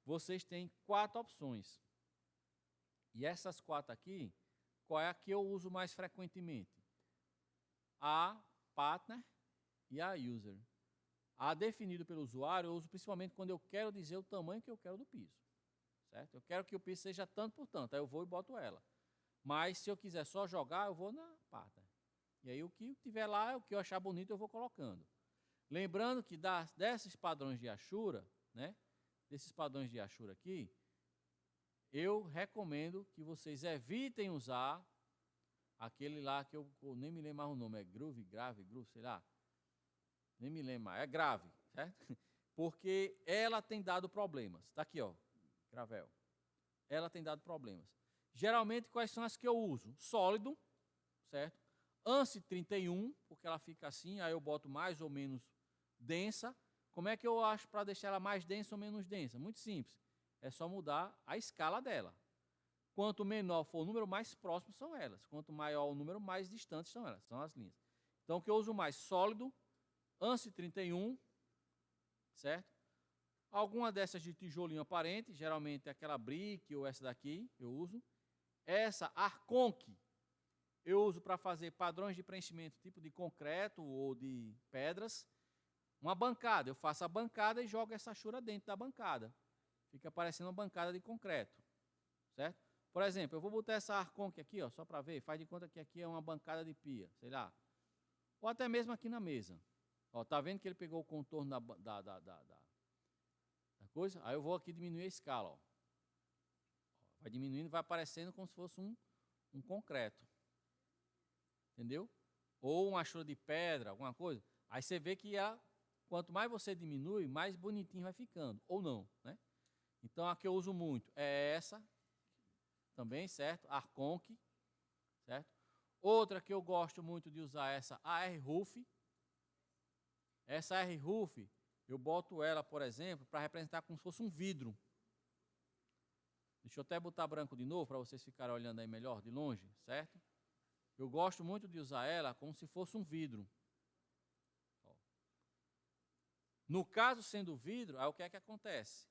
A: vocês têm 4 opções. E essas 4 aqui, qual é a que eu uso mais frequentemente? A partner e a user. A definido pelo usuário, eu uso principalmente quando eu quero dizer o tamanho que eu quero do piso. Certo? Eu quero que o piso seja tanto por tanto, aí eu vou e boto ela. Mas se eu quiser só jogar, eu vou na partner. E aí o que tiver lá, o que eu achar bonito, eu vou colocando. Lembrando que desses padrões de achura, né, desses padrões de achura aqui, eu recomendo que vocês evitem usar aquele lá que eu nem me lembro mais o nome, é Groove, sei lá. Nem me lembro mais, é Grave, certo? Porque ela tem dado problemas. Está aqui, ó, Gravel. Ela tem dado problemas. Geralmente, quais são as que eu uso? Sólido, certo? ANSI 31, porque ela fica assim, aí eu boto mais ou menos densa. Como é que eu acho para deixar ela mais densa ou menos densa? Muito simples. É só mudar a escala dela. Quanto menor for o número, mais próximo são elas. Quanto maior o número, mais distantes são elas. São as linhas. Então, o que eu uso mais? Sólido, ANSI 31, certo? Alguma dessas de tijolinho aparente, geralmente aquela brick ou essa daqui, eu uso. Essa, Arconque, eu uso para fazer padrões de preenchimento tipo de concreto ou de pedras. Uma bancada, eu faço a bancada e jogo essa achura dentro da bancada. Fica parecendo uma bancada de concreto, certo? Por exemplo, eu vou botar essa Arconque aqui, ó, só para ver, faz de conta que aqui é uma bancada de pia, sei lá. Ou até mesmo aqui na mesa. Ó, tá vendo que ele pegou o contorno da coisa? Aí eu vou aqui diminuir a escala, ó. Vai diminuindo, vai aparecendo como se fosse um concreto. Entendeu? Ou uma achura de pedra, alguma coisa. Aí você vê que quanto mais você diminui, mais bonitinho vai ficando. Ou não, né? Então, a que eu uso muito é essa, também, certo? Arconc, certo? Outra que eu gosto muito de usar é essa AR-Ruf. Essa AR-Ruf, eu boto ela, por exemplo, para representar como se fosse um vidro. Deixa eu até botar branco de novo, para vocês ficarem olhando aí melhor, de longe, certo? Eu gosto muito de usar ela como se fosse um vidro. Ó. No caso, sendo vidro, aí o que é que acontece?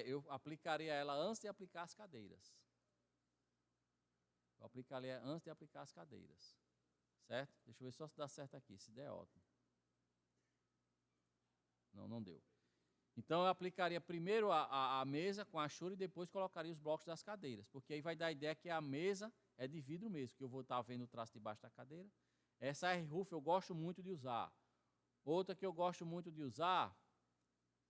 A: Eu aplicaria ela antes de aplicar as cadeiras. Eu aplicaria antes de aplicar as cadeiras. Certo? Deixa eu ver só se dá certo aqui. Se der, ótimo. Não, não deu. Então, eu aplicaria primeiro a mesa com a Ashura e depois colocaria os blocos das cadeiras. Porque aí vai dar a ideia que a mesa é de vidro mesmo, que eu vou estar vendo o traço debaixo da cadeira. Essa AR-Ruf eu gosto muito de usar. Outra que eu gosto muito de usar,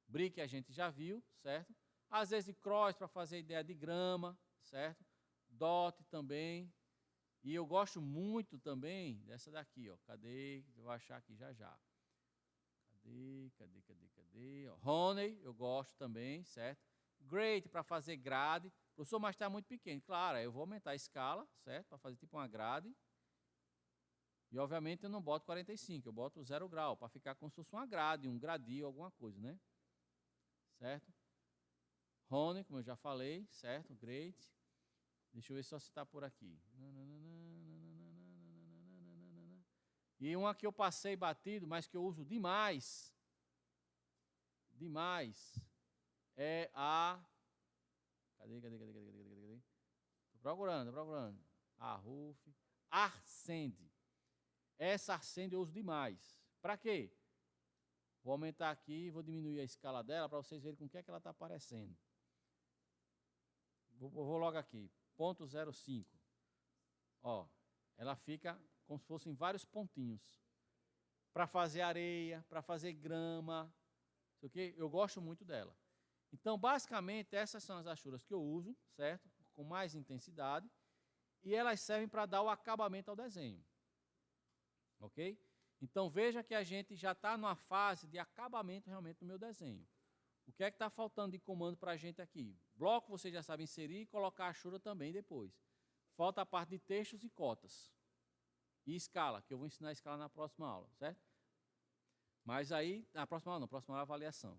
A: brick a gente já viu, certo? Às vezes cross para fazer ideia de grama, certo? Dot também. E eu gosto muito também dessa daqui, ó. Cadê? Eu vou achar aqui já já. Cadê? Ó, Honey, eu gosto também, certo? Great para fazer grade. Professor, mas está muito pequeno. Claro, eu vou aumentar a escala, certo? Para fazer tipo uma grade. E, obviamente, eu não boto 45, eu boto 0 grau, para ficar como se fosse uma grade, um gradil, alguma coisa, né? Certo? Honey, como eu já falei, certo? Great. Deixa eu ver só se está por aqui. E uma que eu passei batido, mas que eu uso demais, é a... Cadê? Estou procurando. A Ruf. Arsend. Essa Arsend eu uso demais. Para quê? Vou aumentar aqui, vou diminuir a escala dela para vocês verem com o que é que ela está aparecendo. Vou logo aqui. 0.05. Ó, ela fica como se fossem vários pontinhos. Para fazer areia, para fazer grama. Sei o quê? Eu gosto muito dela. Então, basicamente, essas são as achuras que eu uso, certo? Com mais intensidade. E elas servem para dar o acabamento ao desenho. Ok? Então, veja que a gente já está numa fase de acabamento realmente no meu desenho. O que é que está faltando de comando para a gente aqui? Bloco você já sabe inserir e colocar a achura também depois. Falta a parte de textos e cotas. E escala, que eu vou ensinar a escala na próxima aula, certo? Mas aí, na próxima aula não, próxima aula é avaliação.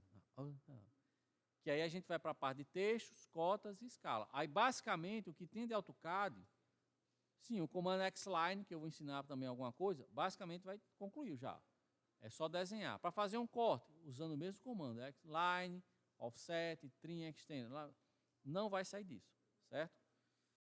A: Que aí a gente vai para a parte de textos, cotas e escala. Aí, basicamente, o que tem de AutoCAD, sim, o comando Xline, que eu vou ensinar também alguma coisa, basicamente vai concluir já. É só desenhar. Para fazer um corte, usando o mesmo comando, Xline, Offset, Trim, Extend, não vai sair disso, certo?